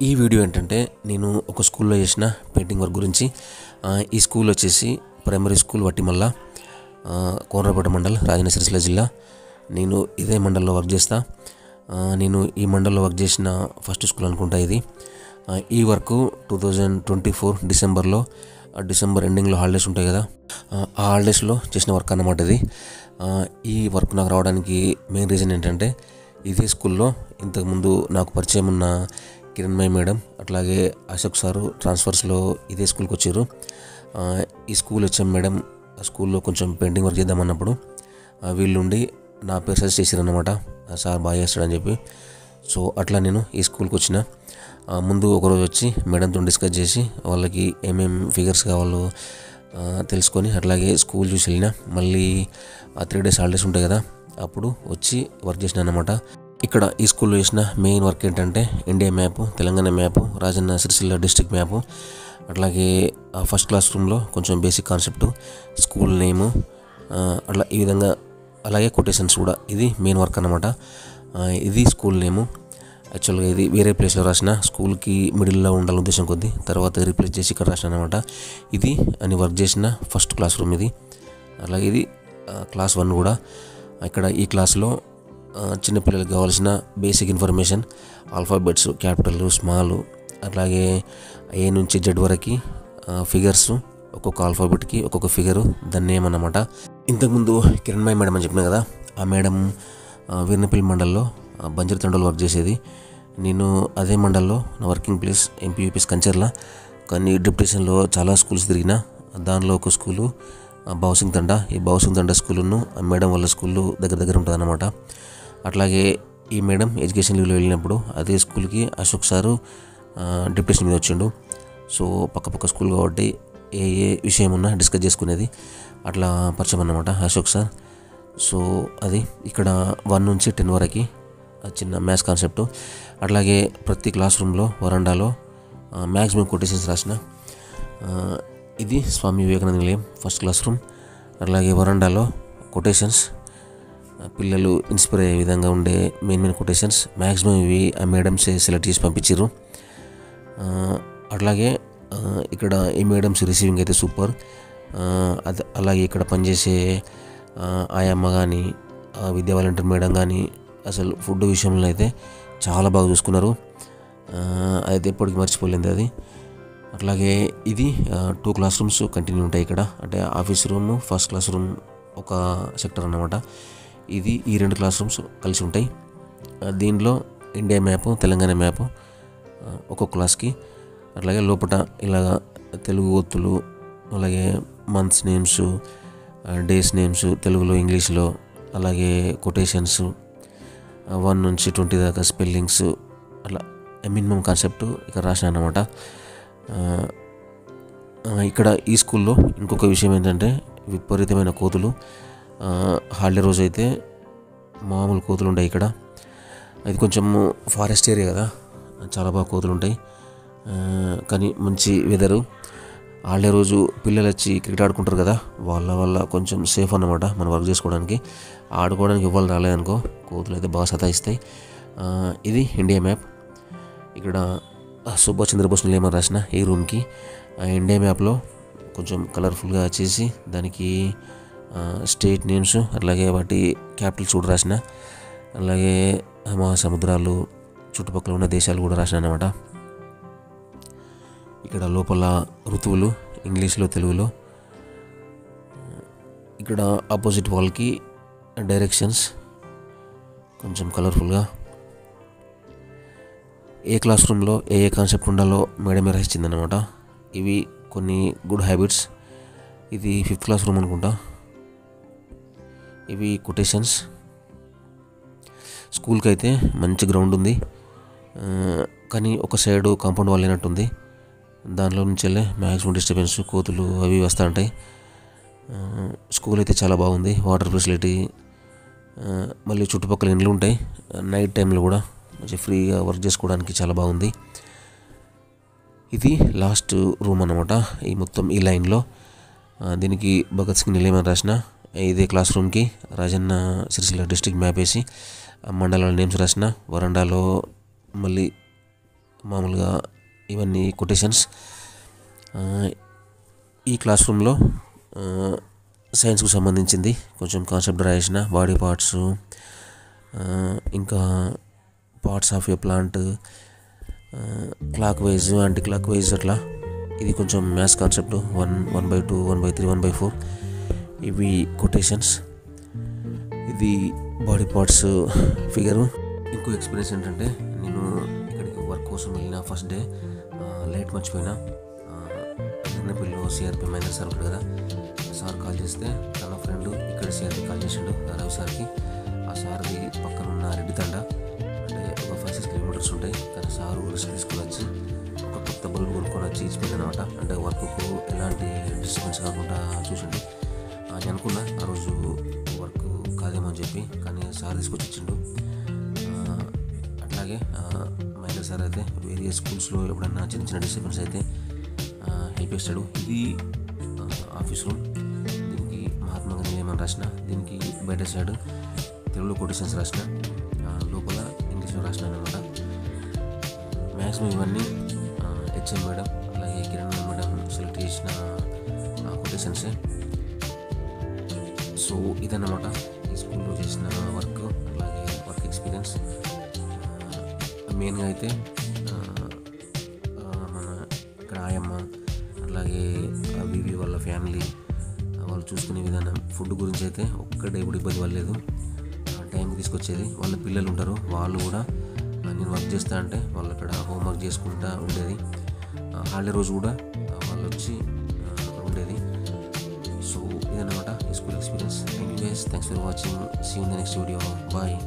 ఈ వీడియో ఏంటంటే నేను ఒక స్కూల్లో చేసిన పెయింటింగ్ వర్క్ గురించి. ఈ స్కూల్ వచ్చేసి ప్రైమరీ స్కూల్ వట్టిమల్ల, కోనరాపేట మండల్, రాజన్న సిరిసిల్ల జిల్లా. నేను ఇదే మండల్లో వర్క్ చేస్తా. నేను ఈ మండల్లో వర్క్ చేసిన ఫస్ట్ స్కూల్ అనుకుంటా ఇది. ఈ వర్క్ 2024 డిసెంబర్లో, డిసెంబర్ ఎండింగ్లో హాలిడేస్ ఉంటాయి కదా, ఆ హాలిడేస్లో చేసిన వర్క్ అన్నమాట ఇది. ఈ వర్క్ నాకు రావడానికి మెయిన్ రీజన్ ఏంటంటే ఇదే స్కూల్లో ఇంతకుముందు నాకు పరిచయం ఉన్న కిరణ్మయి మేడం, అట్లాగే అశోక్ సారు ట్రాన్స్ఫర్స్లో ఇదే స్కూల్కి వచ్చారు. ఈ స్కూల్ వచ్చాం మేడం, స్కూల్లో కొంచెం పెయింటింగ్ వర్క్ చేద్దామన్నప్పుడు వీళ్ళుండి నా పేరు సజెస్ట్ చేశారన్నమాట, సార్ బాగా చేస్తాడని చెప్పి. సో అట్లా నేను ఈ స్కూల్కి వచ్చిన. ముందు ఒకరోజు వచ్చి మేడంతో డిస్కస్ చేసి వాళ్ళకి ఏమేం ఫిగర్స్ కావాలో తెలుసుకొని అట్లాగే స్కూల్ చూసి వెళ్ళిన. మళ్ళీ 3 days హాలిడేస్ ఉంటాయి కదా, అప్పుడు వచ్చి వర్క్ చేసిన అన్నమాట. ఇక్కడ ఈ స్కూల్లో చేసిన మెయిన్ వర్క్ ఏంటంటే India map, Telangana map, Rajanna Sircilla district map, అట్లాగే ఫస్ట్ క్లాస్ రూమ్లో కొంచెం బేసిక్ కాన్సెప్ట్, స్కూల్ నేము, అట్లా ఈ విధంగా, అలాగే కొటేషన్స్ కూడా. ఇది మెయిన్ వర్క్ అన్నమాట. ఇది స్కూల్ నేము. యాక్చువల్గా ఇది వేరే ప్లేస్లో రాసిన, స్కూల్కి మిడిల్లో ఉండాలని ఉద్దేశం కొద్దీ తర్వాత రీప్లేస్ చేసి ఇక్కడ రాసిన అనమాట. ఇది అని వర్క్ చేసిన ఫస్ట్ క్లాస్ రూమ్ ఇది. అలాగే ఇది క్లాస్ 1 కూడా. ఇక్కడ ఈ క్లాస్లో చిన్నపిల్లలకు కావాల్సిన basic information, alphabets, capital, small, అట్లాగే ఏ నుంచి జెడ్ వరకు ఫిగర్స్, ఒక్కొక్క ఆల్ఫాబెట్కి ఒక్కొక్క ఫిగరు, దాన్ని ఏమన్నమాట. ఇంతకుముందు కిరణ్మయి మేడం అని చెప్పిన కదా, ఆ మేడం వీర్నపల్లి మండల్లో బంజర్ తండోలు వర్క్ చేసేది. నేను అదే మండల్లో నా వర్కింగ్ ప్లేస్ ఎంపీయూపీఎస్ కంచర్ల. కానీ డిప్యూటేషన్లో చాలా స్కూల్స్ తిరిగిన. దానిలో ఒక స్కూలు బావుసింగ్ తండ. ఈ బావుసింగ్ తండ స్కూలును ఆ మేడం వాళ్ళ స్కూళ్ళు దగ్గర ఉంటుంది అన్నమాట. అట్లాగే ఈ మేడం ఎడ్యుకేషన్ లీవ్లో వెళ్ళినప్పుడు అదే స్కూల్కి అశోక్ సారు డిప్యూటేషన్ మీద వచ్చిండు. సో పక్క స్కూల్ కాబట్టి ఏ విషయం ఉన్నా డిస్కస్ చేసుకునేది, అట్లా పరిచయం అన్నమాట అశోక్ సార్. సో అది ఇక్కడ 1 నుంచి 10 వరకు చిన్న మ్యాథ్స్ కాన్సెప్ట్. అట్లాగే ప్రతి క్లాస్ రూమ్లో వరండాలో మ్యాక్సిమం కొటేషన్స్ రాసిన. ఇది స్వామి వివేకానంద నిలయం ఫస్ట్ క్లాస్ రూమ్. అట్లాగే వరండాలో కొటేషన్స్, పిల్లలు ఇన్స్పైర్ అయ్యే విధంగా ఉండే మెయిన్ కొటేషన్స్ మ్యాక్సిమం ఇవి ఆ మేడమ్సే సెలెక్ట్ చేసి పంపించారు. అట్లాగే ఇక్కడ ఈ మేడమ్స్ రిసీవింగ్ అయితే సూపర్. అలాగే ఇక్కడ పనిచేసే ఆయమ్మ కానీ, విద్యా వాలంటీర్ మేడం కానీ అసలు ఫుడ్ విషయంలో అయితే చాలా బాగా చూసుకున్నారు. అయితే ఎప్పటికీ మర్చిపోలేదు అది. అట్లాగే ఇది 2 క్లాస్ రూమ్స్ కంటిన్యూ ఉంటాయి ఇక్కడ. అంటే office room, first class room ఒక సెక్టర్ అన్నమాట. ఇది ఈ 2 క్లాస్ రూమ్స్ కలిసి ఉంటాయి. దీనిలో ఇండియా మ్యాపు, తెలంగాణ మ్యాపు ఒక్కొక్క క్లాస్కి. అట్లాగే లోపల ఇలాగా తెలుగు ఒత్తులు, అలాగే మంత్స్ నేమ్స్, డేస్ నేమ్స్ తెలుగులో, ఇంగ్లీష్లో, అలాగే కొటేషన్స్ 1 నుంచి 20 దాకా స్పెల్లింగ్స్, అట్లా మినిమం కాన్సెప్ట్ ఇక్కడ రాసిన అన్నమాట. ఇక్కడ ఈ స్కూల్లో ఇంకొక విషయం ఏంటంటే విపరీతమైన కోతులు. హాలిడే రోజు అయితే మామూలు కోతులు ఉంటాయి ఇక్కడ. అది కొంచెం ఫారెస్ట్ ఏరియా కదా, చాలా బాగా కోతులు ఉంటాయి. కానీ మంచి వెదరు. హాలిడే రోజు పిల్లలు వచ్చి క్రికెట్ ఆడుకుంటారు కదా, వాళ్ళ వల్ల కొంచెం సేఫ్ అన్నమాట మనం వర్క్ చేసుకోవడానికి. ఆడుకోవడానికి ఇవ్వాలి రాలేదనుకో, కోతులు అయితే బాగా సతాయిస్తాయి. ఇది ఇండియా మ్యాప్. ఇక్కడ సుభాష్ చంద్రబోస్ నిలయం రాసిన ఈ రూమ్కి. ఇండియా మ్యాప్లో కొంచెం కలర్ఫుల్గా చేసి దానికి స్టేట్ నేమ్స్, అట్లాగే వాటి క్యాపిటల్స్ కూడా రాసిన. అలాగే మహాసముద్రాలు, చుట్టుపక్కల ఉన్న దేశాలు కూడా రాసిన అన్నమాట. ఇక్కడ లోపల ఋతువులు ఇంగ్లీష్లో, తెలుగులో. ఇక్కడ ఆపోజిట్ వాల్కి డైరెక్షన్స్ కొంచెం కలర్ఫుల్గా. ఏ క్లాస్ రూమ్లో ఏ కాన్సెప్ట్ ఉండాలో మేడమే రాసిచ్చిందనమాట. ఇవి కొన్ని గుడ్ హ్యాబిట్స్. ఇది 5th క్లాస్ రూమ్ అనుకుంటా. ఇవి కొటేషన్స్. స్కూల్కి అయితే మంచి గ్రౌండ్ ఉంది, కానీ ఒక సైడు కాంపౌండ్ వాల్ లేనట్టుంది. దానిలో నుంచి వెళ్ళే మ్యాక్సిమం డిస్టర్బెన్స్, కోతులు అవి వస్తూ ఉంటాయి. స్కూల్ అయితే చాలా బాగుంది, వాటర్ ఫెసిలిటీ, మళ్ళీ చుట్టుపక్కల ఇండ్లు ఉంటాయి. నైట్ టైంలో కూడా మంచి ఫ్రీగా వర్క్ చేసుకోవడానికి చాలా బాగుంది. ఇది లాస్ట్ రూమ్ అన్నమాట ఈ మొత్తం ఈ లైన్లో. దీనికి భగత్ సింగ్ నిలయం అని రాసిన. ఇదే క్లాస్ రూమ్కి రాజన్న సిరిసిల్ల డిస్ట్రిక్ట్ మ్యాప్ వేసి మండలాల నేమ్స్ రాసిన. వరండాలో మళ్ళీ మామూలుగా ఇవన్నీ కొటేషన్స్. ఈ క్లాస్ రూమ్లో సైన్స్కు సంబంధించింది కొంచెం కాన్సెప్ట్ రాసిన, బాడీ పార్ట్స్, ఇంకా parts of A plant, clock wise, anti clock wise అట్లా. ఇది కొంచెం మ్యాథ్స్ కాన్సెప్ట్ 1/2, 1/3, 1/4 ఇవి కొటేషన్స్. ఇది బాడీ పార్ట్స్ ఫిగరు. ఇంకో ఎక్స్పీరియన్స్ ఏంటంటే, నేను ఇక్కడికి వర్క్ కోసం వెళ్ళిన ఫస్ట్ డే లైట్ మర్చిపోయినా. పిల్లలు సిఆర్పి మైనర్ సార్ ఉంటాడు కదా, సార్ కాల్ చేస్తే తన ఫ్రెండ్ ఇక్కడ సిఆర్పి కాల్ చేసిండు రవి సార్కి. ఆ సార్ది పక్కన ఉన్న రెడ్డి తండ, అంటే ఒక 5-6 కిలోమీటర్స్ ఉంటాయి. కానీ సారు రిస్క్ తీసుకుని వచ్చి ఒక కొత్త బల్బు కొనుక్కొని వచ్చి ఇచ్చిపోయింది అనమాట. అంటే వర్క్కు ఎలాంటి డిస్టర్బెన్స్ కాకుండా చూసిండు. అని అనుకున్నా ఆ రోజు వర్క్ కాదేమో అని చెప్పి, కానీ సార్ తీసుకొచ్చి ఇచ్చిండు. అట్లాగే మైనర్ సార్ అయితే వేరే స్కూల్స్లో ఎప్పుడన్నా చిన్న చిన్న డిస్టర్బెన్స్ అయితే హెల్ప్ చేస్తాడు. ఇది ఆఫీస్ రూమ్. దీనికి మహాత్మా గాంధీ ఏమని రాసిన, దీనికి బయట సైడ్ తెలుగులో కొటేషన్స్ రాసిన, లోపల ఇంగ్లీష్లో రాసిన అనమాట. మ్యాక్సిమం ఇవన్నీ హెచ్ఎం మేడం అలాగే కిరణ్ మేడం సెలెక్ట్ చేసిన కొటేషన్సే. సో ఇదన్నమాట ఈ స్కూల్లో చేసిన వర్క్, అలాగే వర్క్ ఎక్స్పీరియన్స్. మెయిన్గా అయితే మన ఇక్కడ ఆయమ్మ, అలాగే వివి వాళ్ళ ఫ్యామిలీ, వాళ్ళు చూసుకునే విధానం, ఫుడ్ గురించి అయితే ఒక్కటే ఇప్పుడు ఇబ్బంది పడలేదు. టైంకి తీసుకొచ్చేది. వాళ్ళ పిల్లలు ఉంటారు, వాళ్ళు కూడా నేను వర్క్ చేస్తా అంటే వాళ్ళు అక్కడ హోంవర్క్ చేసుకుంటూ ఉండేది. హాలిడే రోజు కూడా వాళ్ళు వచ్చి ఉండేది. సో ఇదన్నమాట ఈ school experience. Thank you guys, thanks for watching. See you in the next video. Bye.